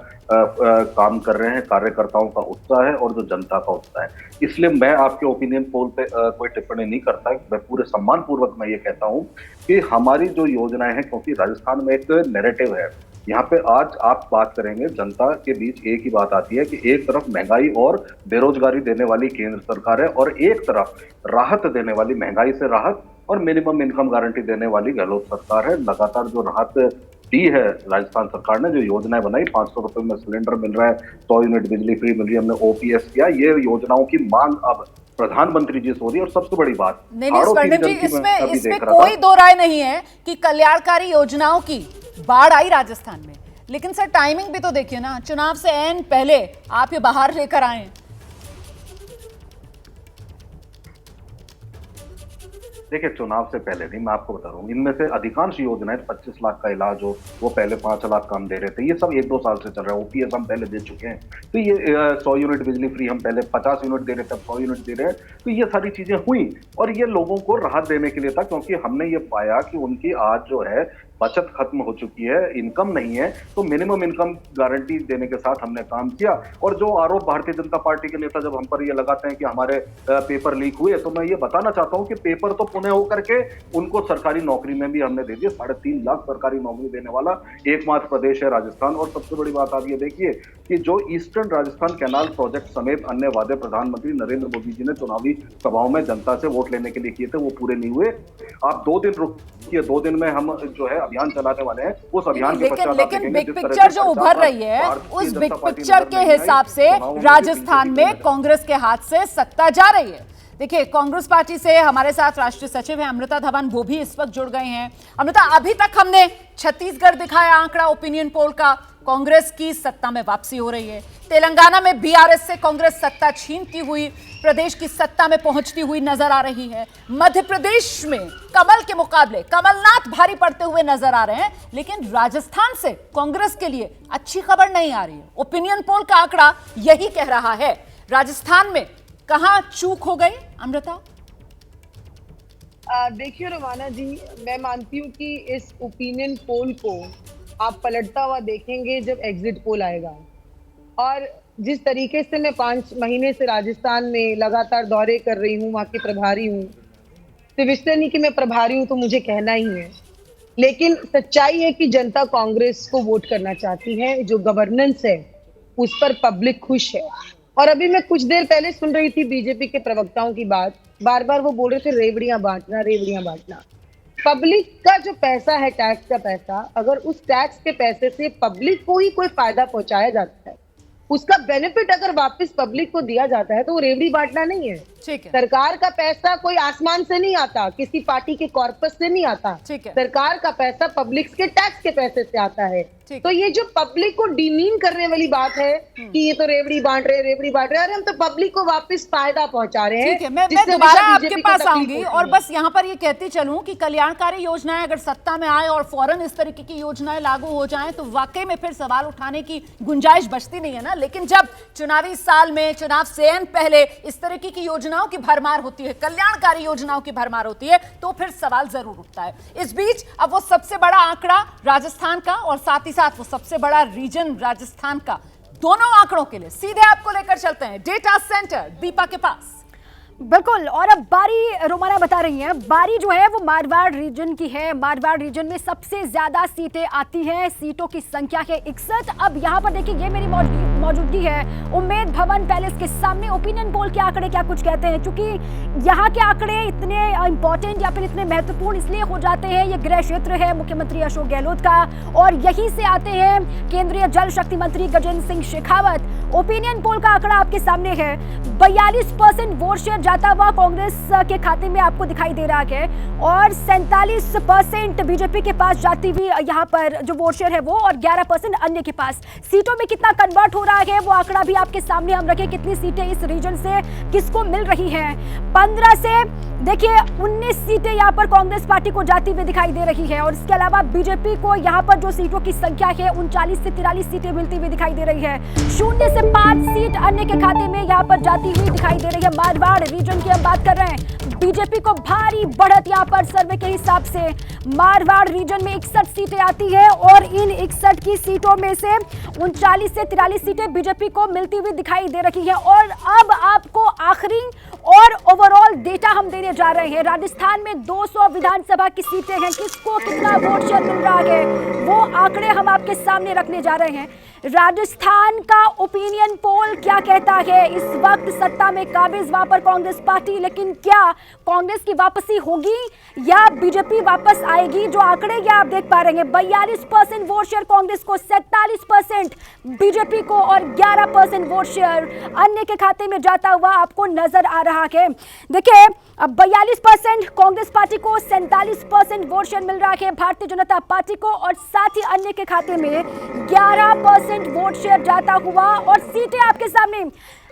काम कर रहे हैं, कार्यकर्ताओं का उत्साह है और जो जनता का उत्साह है। इसलिए मैं आपके ओपिनियन पोल पे कोई टिप्पणी नहीं करता। मैं पूरे सम्मान पूर्वक मैं ये कहता हूँ कि हमारी जो योजनाएं हैं, क्योंकि राजस्थान में एक नैरेटिव है, यहाँ पे आज आप बात करेंगे जनता के बीच एक ही बात आती है कि एक तरफ महंगाई और बेरोजगारी देने वाली केंद्र सरकार है और एक तरफ राहत देने वाली, महंगाई से राहत और मिनिमम इनकम गारंटी देने वाली गहलोत सरकार है। लगातार जो राहत दी है राजस्थान सरकार ने, जो योजनाएं बनाई, 500 रुपए में सिलेंडर मिल रहा है, 100 यूनिट बिजली फ्री मिल रही है, हमने ओपीएस किया, ये योजनाओं की मांग अब प्रधानमंत्री जी से हो रही है। और सबसे बड़ी बात, नहीं स्वर्णिम जी, इसमें कोई दो राय नहीं है कि कल्याणकारी योजनाओं की बाढ़ आई राजस्थान में, लेकिन सर टाइमिंग भी तो देखिए ना, चुनाव से ऐन पहले आप ये बाहर लेकर आए। देखिए चुनाव से पहले नहीं, मैं आपको बता रहा हूँ, इनमें से अधिकांश योजनाएं 25 लाख का इलाज हो, वो पहले 5 लाख का हम दे रहे थे, ये सब 1-2 साल से चल रहा है। ओपीएस हम पहले दे चुके हैं, तो ये 100 यूनिट बिजली फ्री हम पहले 50 यूनिट दे रहे थे, अब 100 यूनिट दे रहे हैं। तो ये सारी चीजें हुई और ये लोगों को राहत देने के लिए था, क्योंकि हमने ये पाया कि उनकी आज जो है बचत खत्म हो चुकी है, इनकम नहीं है, तो मिनिमम इनकम गारंटी देने के साथ हमने काम किया। और जो आरोप भारतीय जनता पार्टी के नेता जब हम पर ये लगाते हैं कि हमारे पेपर लीक हुए, तो मैं ये बताना चाहता हूं कि पेपर तो पुनः होकर के उनको सरकारी नौकरी में भी हमने दे दिया। 3.5 लाख सरकारी नौकरी देने वाला एकमात्र प्रदेश है राजस्थान। और सबसे बड़ी बात आप ये देखिए कि जो ईस्टर्न राजस्थान कैनाल प्रोजेक्ट समेत अन्य वादे प्रधानमंत्री नरेंद्र मोदी जी ने चुनावी सभाओं में जनता से वोट लेने के लिए किए थे, वो पूरे नहीं हुए। आप 2 दिन रुकिए, 2 दिन में हम जो है अभियान चलाने वाले हैं। उस अभियान के पश्चात लेकिन बिग पिक्चर जो उभर रही है, उस बिग पिक्चर के हिसाब से राजस्थान में कांग्रेस के हाथ से सत्ता जा रही है। देखिए कांग्रेस पार्टी से हमारे साथ राष्ट्रीय सचिव हैं अमृता धवन, वो भी इस वक्त जुड़ गए हैं। अमृता, अभी तक हमने छत्तीसगढ़ दिखाया आंकड़ा ओपिनियन पोल का, कांग्रेस की सत्ता में वापसी हो रही है। तेलंगाना में बीआरएस से कांग्रेस सत्ता छीनती हुई प्रदेश की सत्ता में पहुंचती हुई नजर आ रही है। मध्य प्रदेश में कमल के मुकाबले कमलनाथ भारी पड़ते हुए नजर आ रहे हैं, लेकिन राजस्थान से कांग्रेस के लिए अच्छी खबर नहीं आ रही है। ओपिनियन पोल का आंकड़ा यही कह रहा है। राजस्थान में कहां चूक हो गई अमृता? देखिए रोमाना जी, मैं मानती हूँ कि इस ओपिनियन पोल को आप पलटता हुआ देखेंगे जब एग्जिट पोल आएगा। और जिस तरीके से मैं 5 महीने से राजस्थान में लगातार दौरे कर रही हूँ, वहाँ की प्रभारी हूँ, सिर्फ इसलिए नहीं कि मैं प्रभारी हूँ तो मुझे कहना ही है, लेकिन सच्चाई है कि जनता कांग्रेस को वोट करना चाहती है। जो गवर्नेंस है उस पर पब्लिक खुश है। और अभी मैं कुछ देर पहले सुन रही थी बीजेपी के प्रवक्ताओं की बात, बार बार वो बोल रहे थे रेवड़ियां बांटना, रेवड़ियां बांटना। पब्लिक का जो पैसा है, टैक्स का पैसा, अगर उस टैक्स के पैसे से पब्लिक को ही कोई फायदा पहुंचाया जाता है, उसका बेनिफिट अगर वापस पब्लिक को दिया जाता है, तो वो रेवड़ी बांटना नहीं है। सरकार का पैसा कोई आसमान से नहीं आता, किसी पार्टी के कॉर्पस से नहीं आता। सरकार का पैसा पब्लिक के टैक्स के पैसे से आता है। तो ये जो पब्लिक को डिमीन करने वाली बात है कि ये तो रेवड़ी बांट रहे, रेवड़ी बांट रहे, अरे हम तो पब्लिक को वापस फायदा पहुंचा रहे हैं। ठीक है, मैं दोबारा आपके पास आऊंगी और बस यहाँ पर ये कहती चलूं कि कल्याणकारी योजनाएं अगर सत्ता में आए और फौरन इस तरीके की योजनाएं लागू हो जाएं, तो वाकई में फिर सवाल उठाने की गुंजाइश बचती नहीं है ना। लेकिन जब चुनावी साल में, चुनाव से ऐन पहले इस तरीके की योजनाओं की भरमार होती है, कल्याणकारी योजनाओं की भरमार होती है, तो फिर सवाल जरूर उठता है। इस बीच अब वो सबसे बड़ा आंकड़ा राजस्थान का और साथ ही साथ वो सबसे बड़ा रीजन राजस्थान का, दोनों आंकड़ों के लिए सीधे आपको लेकर चलते हैं डेटा सेंटर दीपा के पास। बिल्कुल, और अब बारी रोमाना बता रही हैं, बारी जो है वो मारवाड़ रीजन की है। मारवाड़ रीजन में सबसे ज्यादा सीटें आती हैं, सीटों की संख्या है 61। अब यहाँ पर देखिए, ये मेरी मौजूदगी है उम्मेद भवन पैलेस के सामने। ओपिनियन पोल के आंकड़े क्या कुछ कहते हैं, क्योंकि यहाँ के आंकड़े इतने इंपॉर्टेंट या फिर इतने महत्वपूर्ण इसलिए हो जाते हैं, ये गृह क्षेत्र है मुख्यमंत्री अशोक गहलोत का, और यहीं से आते हैं केंद्रीय जल शक्ति मंत्री गजेंद्र सिंह शेखावत। ओपिनियन पोल का आंकड़ा आपके सामने है। 42% वोट शेयर जाता हुआ कांग्रेस के खाते में आपको दिखाई दे रहा है और 47% बीजेपी के पास जाती हुई यहाँ पर जो वोट शेयर है वो, और 11% अन्य के पास। सीटों में कितना कन्वर्ट हो रहा है वो आंकड़ा भी आपके सामने हम रखें, कितनी सीटें इस रीजन से किसको मिल रही हैं। 15 से देखिए 19 सीटें यहाँ पर कांग्रेस पार्टी को जाती हुई दिखाई दे रही है और इसके अलावा बीजेपी को यहाँ पर जो सीटों की संख्या है 39 से 43 सीटें मिलती हुई दिखाई दे रही है। 0 से 5 सीट अन्य के खाते में यहाँ पर जाती हुई दिखाई दे रही है। मारवाड़ रीजन की हम बात कर रहे हैं, बीजेपी को भारी बढ़त यहाँ पर सर्वे के हिसाब से मारवाड़ रीजन में 61 सीटें आती है और इन 61 की सीटों में से 39 से 43 सीटें बीजेपी को मिलती हुई दिखाई दे रही है। और अब आपको आखिरी और ओवरऑल डेटा हम देने जा रहे हैं। राजस्थान में 200 विधानसभा की सीटें हैं, किसको कितना वोट शेयर मिल रहा है वो आंकड़े हम आपके सामने रखने जा रहे हैं। राजस्थान का ओपिनियन पोल क्या कहता है? इस वक्त सत्ता में काबिज वहां पर कांग्रेस पार्टी, लेकिन क्या कांग्रेस की वापसी होगी या बीजेपी वापस आएगी? जो आंकड़े ये आप देख पा रहे हैं, 42% वोट शेयर कांग्रेस को, 47% बीजेपी को और 11% वोट शेयर अन्य के खाते में जाता हुआ आपको नजर आ रहा है। देखिए अब 42% कांग्रेस पार्टी को, 47% वोट शेयर मिल रहा है भारतीय जनता पार्टी को और साथ ही अन्य के खाते में 11% वोट शेयर जाता हुआ। और सीटें आपके सामने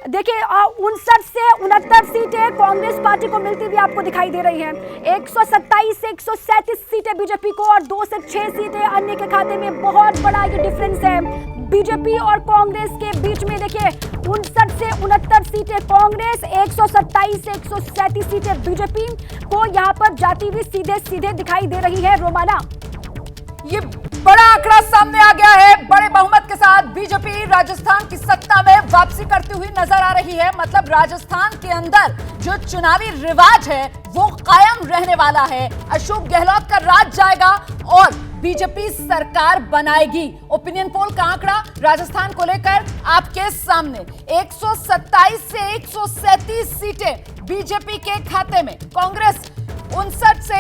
देखिए 59 से 69 सीटें कांग्रेस पार्टी को मिलती हुई आपको दिखाई दे रही हैं। 127 से 137 सीटें बीजेपी को और 2 से 6 सीटें अन्य के खाते में। बहुत बड़ा ये डिफरेंस है बीजेपी और कांग्रेस के बीच में। देखिए 59 से 69 सीटें कांग्रेस, 127 से 137 सीटें बीजेपी को यहाँ पर जाती हुई सीधे सीधे दिखाई दे रही है। रोमाना, ये बड़ा आंकड़ा सामने आ गया है। बड़े बहुमत के साथ बीजेपी राजस्थान की सत्ता में वापसी करती हुई नजर आ रही है। मतलब राजस्थान के अंदर जो चुनावी रिवाज है वो कायम रहने वाला है। अशोक गहलोत का राज जाएगा और बीजेपी सरकार बनाएगी। ओपिनियन पोल का आंकड़ा राजस्थान को लेकर आपके सामने, 127 से 137 सीटें बीजेपी के खाते में, कांग्रेस 59 से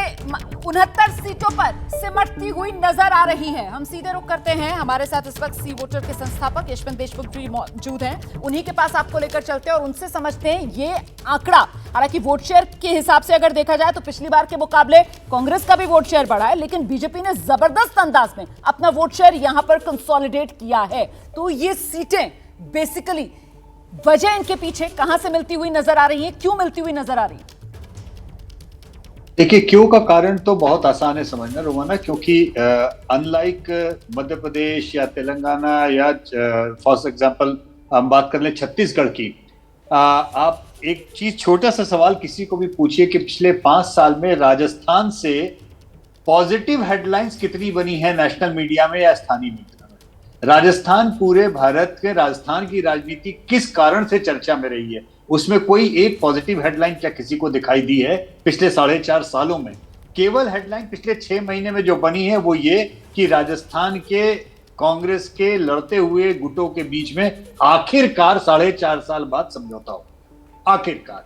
69 सीटों पर सिमटती हुई नजर आ रही है। हम सीधे रुख करते हैं, हमारे साथ इस वक्त सी वोटर के संस्थापक यशवंत देशमुख जी मौजूद हैं। उन्हीं के पास आपको लेकर चलते हैं और उनसे समझते हैं ये आंकड़ा। हालांकि वोट शेयर के हिसाब से अगर देखा जाए तो पिछली बार के मुकाबले कांग्रेस का भी वोट शेयर बढ़ा है, लेकिन बीजेपी ने जबरदस्त अंदाज में अपना वोट शेयर यहां पर कंसोलिडेट किया है। तो ये सीटें बेसिकली वजह इनके पीछे कहां से मिलती हुई नजर आ रही है, क्यों मिलती हुई नजर आ रही है? देखिए क्यों का कारण तो बहुत आसान है समझना रोमाना, क्योंकि अनलाइक मध्य प्रदेश या तेलंगाना या फॉर एग्जांपल हम बात कर लें छत्तीसगढ़ की, आप एक चीज छोटा सा सवाल किसी को भी पूछिए कि पिछले 5 साल में राजस्थान से पॉजिटिव हेडलाइंस कितनी बनी है नेशनल मीडिया में या स्थानीय मीडिया में। राजस्थान पूरे भारत के, राजस्थान की राजनीति किस कारण से चर्चा में रही है, उसमें कोई एक पॉजिटिव हेडलाइन क्या किसी को दिखाई दी है पिछले 4.5 सालों में? केवल हेडलाइन पिछले 6 महीने में जो बनी है वो ये कि राजस्थान के कांग्रेस के लड़ते हुए गुटों के बीच में आखिरकार 4.5 साल बाद समझौता हो, आखिरकार।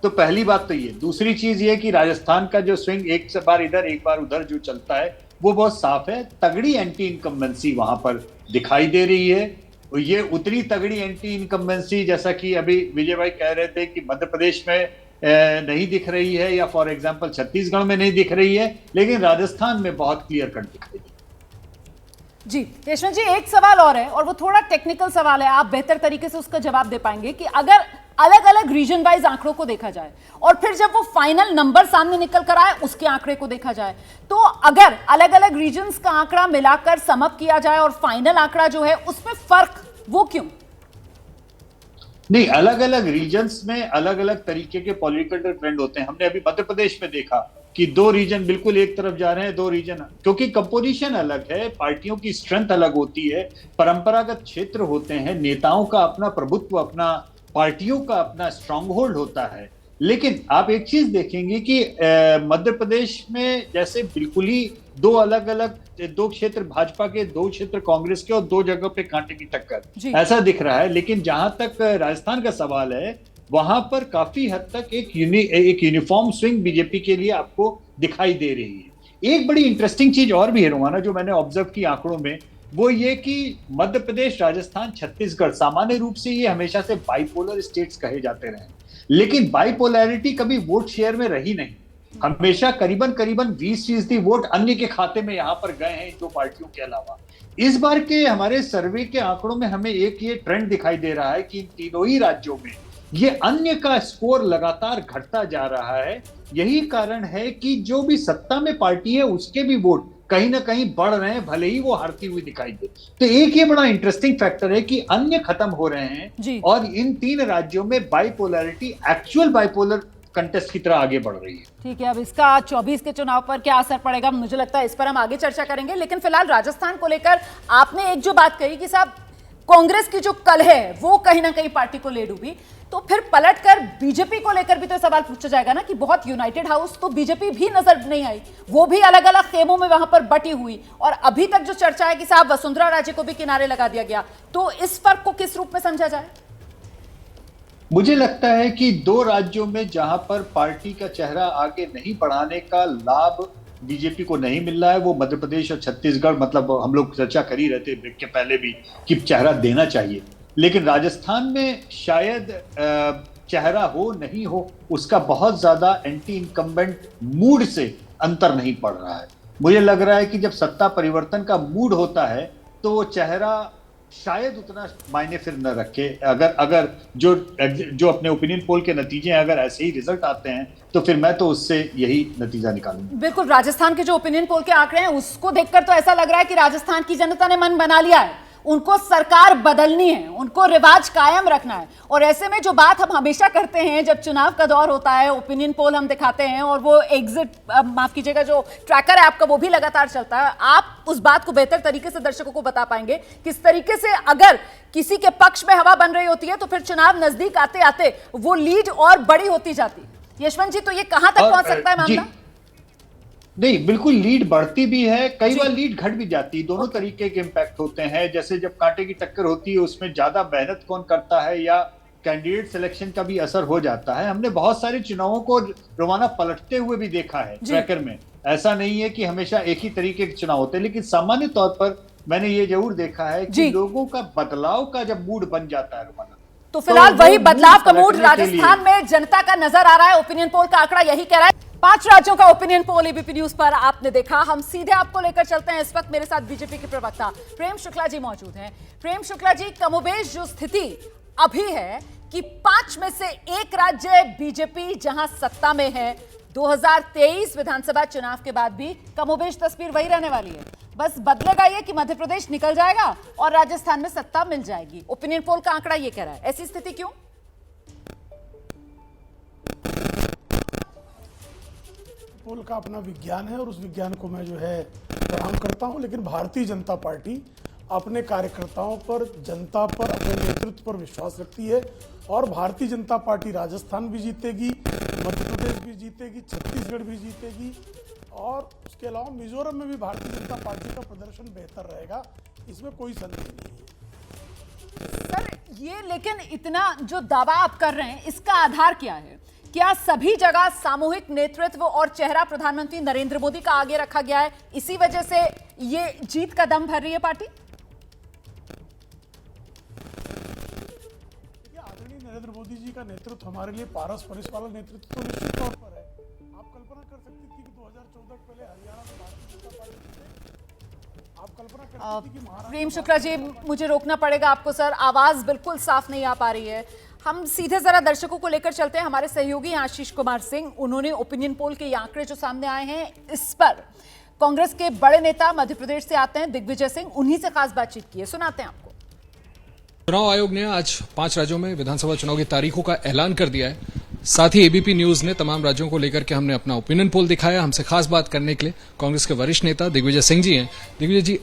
तो पहली बात तो ये। दूसरी चीज ये कि राजस्थान का जो स्विंग एक बार इधर एक बार उधर जो चलता है वो बहुत साफ है। तगड़ी एंटी इनकम्बेंसी वहां पर दिखाई दे रही है। ये उतनी तगड़ी एंटी इनकम्बेंसी जैसा कि अभी विजय भाई कह रहे थे कि मध्य प्रदेश में नहीं दिख रही है या फॉर एग्जांपल छत्तीसगढ़ में नहीं दिख रही है, लेकिन राजस्थान में बहुत क्लियर कट दिख रही है। जी यशवंत जी, एक सवाल और है और वो थोड़ा टेक्निकल सवाल है, आप बेहतर तरीके से उसका जवाब दे पाएंगे कि अगर अलग अलग रीजन वाइज आंकड़ों को देखा जाए और फिर जब वो फाइनल नंबर सामने निकल कर आए उसके आंकड़े को देखा जाए, तो अगर अलग अलग रीजन्स का आंकड़ा मिलाकर समअप किया जाए और फाइनल आंकड़ा जो है उसमें फर्क वो क्यों? नहीं, अलग अलग रीजन्स में अलग अलग तरीके के पॉलिटिकल ट्रेंड होते हैं। हमने अभी मध्य प्रदेश में देखा कि 2 रीजन बिल्कुल एक तरफ जा रहे हैं, 2 रीजन, क्योंकि कंपोजिशन अलग है, पार्टियों की स्ट्रेंथ अलग होती है, परंपरागत क्षेत्र होते हैं, नेताओं का अपना प्रभुत्व, अपना पार्टियों का अपना स्ट्रांग होल्ड होता है। लेकिन आप एक चीज देखेंगे कि मध्य प्रदेश में जैसे बिल्कुल ही 2 अलग अलग 2 क्षेत्र भाजपा के, 2 क्षेत्र कांग्रेस के और 2 जगह पे कांटे की टक्कर ऐसा दिख रहा है। लेकिन जहां तक राजस्थान का सवाल है वहां पर काफी हद तक एक यूनिफॉर्म स्विंग बीजेपी के लिए आपको दिखाई दे रही है। एक बड़ी इंटरेस्टिंग चीज और भी है रोमाना, जो मैंने ऑब्जर्व की आंकड़ों में, वो ये कि मध्य प्रदेश, राजस्थान, छत्तीसगढ़ सामान्य रूप से ये हमेशा से बाइपोलर स्टेट्स कहे जाते रहे, लेकिन बाइपोलैरिटी कभी वोट शेयर में रही नहीं। हमेशा करीबन 20% वोट अन्य के खाते में यहां पर गए हैं इन दो पार्टियों के अलावा। इस बार के हमारे सर्वे के आंकड़ों में हमें एक ये ट्रेंड दिखाई दे रहा है कि इन तीनों ही राज्यों में ये अन्य का स्कोर लगातार घटता जा रहा है। यही कारण है कि जो भी सत्ता में पार्टी है उसके भी वोट कहीं ना कहीं बढ़ रहे हैं, भले ही वो हारती हुई दिखाई दे। तो एक ये बड़ा इंटरेस्टिंग फैक्टर है कि अन्य खत्म हो रहे हैं और इन 3 राज्यों में बाइपोलैरिटी एक्चुअल बाइपोलर कंटेस्ट की तरह आगे बढ़ रही है। ठीक है, अब इसका 24 के चुनाव पर क्या असर पड़ेगा, मुझे लगता है इस पर हम आगे चर्चा करेंगे। लेकिन फिलहाल राजस्थान को लेकर आपने एक जो बात कही कि साहब कांग्रेस की जो कल है वो कहीं ना कहीं पार्टी को ले डूबी, तो फिर पलटकर बीजेपी को लेकर भी तो सवाल पूछा जाएगा ना कि बहुत यूनाइटेड हाउस तो बीजेपी भी नजर नहीं आई, वो भी अलग अलग खेमों में वहां पर बटी हुई, और अभी तक जो चर्चा है कि साहब वसुंधरा राजे को भी किनारे लगा दिया गया, तो इस फर्क को किस रूप में समझा जाए? मुझे लगता है कि 2 राज्यों में जहां पर पार्टी का चेहरा आगे नहीं बढ़ाने का लाभ बीजेपी को नहीं मिल रहा है, वो मध्य प्रदेश और छत्तीसगढ़, मतलब हम लोग चर्चा कर ही रहे थे ब्रेक के पहले भी कि चेहरा देना चाहिए, लेकिन राजस्थान में शायद चेहरा हो नहीं हो, उसका बहुत ज्यादा एंटी इनकम्बेंट मूड से अंतर नहीं पड़ रहा है। मुझे लग रहा है कि जब सत्ता परिवर्तन का मूड होता है तो वो चेहरा शायद उतना मायने फिर न रखे। अगर जो अपने ओपिनियन पोल के नतीजे हैं, अगर ऐसे ही रिजल्ट आते हैं तो फिर मैं तो उससे यही नतीजा निकालूंगा। बिल्कुल, राजस्थान के जो ओपिनियन पोल के आंकड़े हैं उसको देखकर तो ऐसा लग रहा है कि राजस्थान की जनता ने मन बना लिया है, उनको सरकार बदलनी है, उनको रिवाज कायम रखना है। और ऐसे में जो बात हम हमेशा करते हैं जब चुनाव का दौर होता है, ओपिनियन पोल हम दिखाते हैं और वो एग्जिट माफ कीजिएगा जो ट्रैकर है आपका वो भी लगातार चलता है, आप उस बात को बेहतर तरीके से दर्शकों को बता पाएंगे किस तरीके से अगर किसी के पक्ष में हवा बन रही होती है तो फिर चुनाव नजदीक आते आते वो लीड और बड़ी होती जाती। यशवंत जी, तो ये कहां तक पहुंच सकता है मामला? नहीं, बिल्कुल लीड बढ़ती भी है, कई बार लीड घट भी जाती है, दोनों तरीके के इम्पैक्ट होते हैं। जैसे जब कांटे की टक्कर होती है उसमें ज्यादा मेहनत कौन करता है या कैंडिडेट सिलेक्शन का भी असर हो जाता है। हमने बहुत सारे चुनावों को रोमाना पलटते हुए भी देखा है ट्रैकर में। ऐसा नहीं है कि हमेशा एक ही तरीके के चुनाव होते हैं, लेकिन सामान्य तौर पर मैंने ये जरूर देखा है कि लोगों का बदलाव का जब मूड बन जाता है रोमाना, तो फिलहाल वही बदलाव का मूड राजस्थान में जनता का नजर आ रहा है। ओपिनियन पोल का आंकड़ा यही कह रहा है। 5 राज्यों का ओपिनियन पोल एबीपी न्यूज पर आपने देखा। हम सीधे आपको लेकर चलते हैं। इस वक्त मेरे साथ बीजेपी के प्रवक्ता प्रेम शुक्ला जी मौजूद हैं। प्रेम शुक्ला जी, कमोबेश जो स्थिति अभी है कि 5 में से 1 राज्य बीजेपी जहां सत्ता में है, 2023 विधानसभा चुनाव के बाद भी कमोबेश तस्वीर वही रहने वाली है, बस बदलेगा ये कि मध्य प्रदेश निकल जाएगा और राजस्थान में सत्ता मिल जाएगी। ओपिनियन पोल का आंकड़ा ये कह रहा है, ऐसी स्थिति क्यों? पोल का अपना विज्ञान है और उस विज्ञान को मैं जो है प्रणाम करता हूं, लेकिन भारतीय जनता पार्टी अपने कार्यकर्ताओं पर, जनता पर, अपने नेतृत्व पर विश्वास रखती है और भारतीय जनता पार्टी राजस्थान भी जीतेगी, मध्य प्रदेश भी जीतेगी, छत्तीसगढ़ भी जीतेगी और उसके अलावा मिजोरम में भी भारतीय जनता पार्टी का प्रदर्शन बेहतर रहेगा, इसमें कोई संदेह नहीं है। सर, ये लेकिन इतना जो दावा आप कर रहे हैं इसका आधार क्या है? क्या सभी जगह सामूहिक नेतृत्व और चेहरा प्रधानमंत्री नरेंद्र मोदी का आगे रखा गया है, इसी वजह से ये जीत का दम भर रही है पार्टी? आदरणीय नरेंद्र मोदी जी का नेतृत्व हमारे लिए पारस परिस वाला नेतृत्व तो निश्चित तौर पर है। आप कल्पना कर सकती थी कि 2014 पहले हरियाणा में भारतीय जनता पार्टी जीते? आप कल्पना कर सकती थी कि महाराष्ट्र? प्रेम शुक्ला जी, मुझे रोकना पड़ेगा आपको सर, आवाज बिल्कुल साफ नहीं आ पा रही है। हम सीधे जरा दर्शकों को लेकर चलते हैं। हमारे सहयोगी आशीष कुमार सिंह, उन्होंने ओपिनियन पोल के ये आंकड़े जो सामने आए हैं इस पर कांग्रेस के बड़े नेता मध्य प्रदेश से आते हैं दिग्विजय सिंह, उन्हीं से खास बातचीत की है, सुनाते हैं आपको। चुनाव आयोग ने आज 5 राज्यों में विधानसभा चुनाव की तारीखों का ऐलान कर दिया है। साथ ही एबीपी न्यूज ने तमाम राज्यों को लेकर के हमने अपना ओपिनियन पोल दिखाया। हमसे खास बात करने के लिए कांग्रेस के वरिष्ठ नेता दिग्विजय सिंह जी हैं। दिग्विजय जी,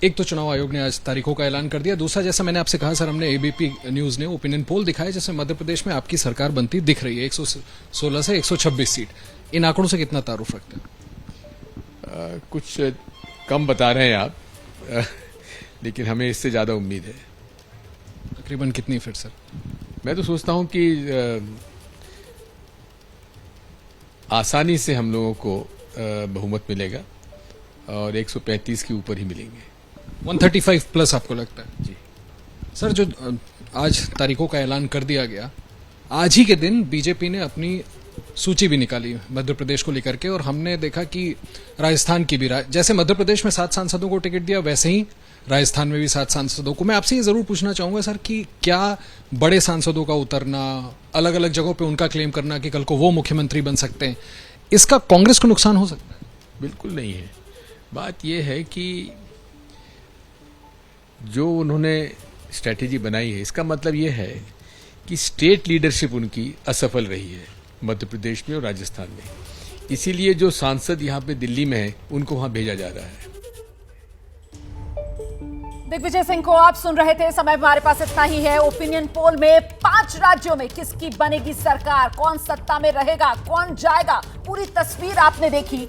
एक तो चुनाव आयोग ने आज तारीखों का ऐलान कर दिया, दूसरा जैसा मैंने आपसे कहा सर, हमने एबीपी न्यूज ने ओपिनियन पोल दिखाया जैसे मध्य प्रदेश में आपकी सरकार बनती दिख रही है, 116 से 126 सीट। इन आंकड़ों से कितना तारुफ रखते हैं? कुछ कम बता रहे हैं आप, लेकिन हमें इससे ज्यादा उम्मीद है। तकरीबन कितनी फिर सर? मैं तो सोचता हूं कि आसानी से हम लोगों को बहुमत मिलेगा और 135 के ऊपर ही मिलेंगे। 135 प्लस आपको लगता है? जी सर, जो आज तारीखों का ऐलान कर दिया गया, आज ही के दिन बीजेपी ने अपनी सूची भी निकाली मध्य प्रदेश को लेकर के, और हमने देखा कि राजस्थान की भी, जैसे मध्य प्रदेश में 7 सांसदों को टिकट दिया, वैसे ही राजस्थान में भी 7 सांसदों को। मैं आपसे ये जरूर पूछना चाहूंगा सर कि क्या बड़े सांसदों का उतरना, अलग अलग जगहों पे उनका क्लेम करना कि कल को वो मुख्यमंत्री बन सकते हैं, इसका कांग्रेस को नुकसान हो सकता है? बिल्कुल नहीं है। बात यह है कि जो उन्होंने स्ट्रैटेजी बनाई है, इसका मतलब यह है कि स्टेट लीडरशिप उनकी असफल रही है मध्य प्रदेश में और राजस्थान में, इसीलिए जो सांसद यहाँ पे दिल्ली में है उनको वहां भेजा जा रहा है। दिग्विजय सिंह को आप सुन रहे थे। समय हमारे पास इतना ही है। ओपिनियन पोल में 5 राज्यों में किसकी बनेगी सरकार, कौन सत्ता में रहेगा, कौन जाएगा, पूरी तस्वीर आपने देखी।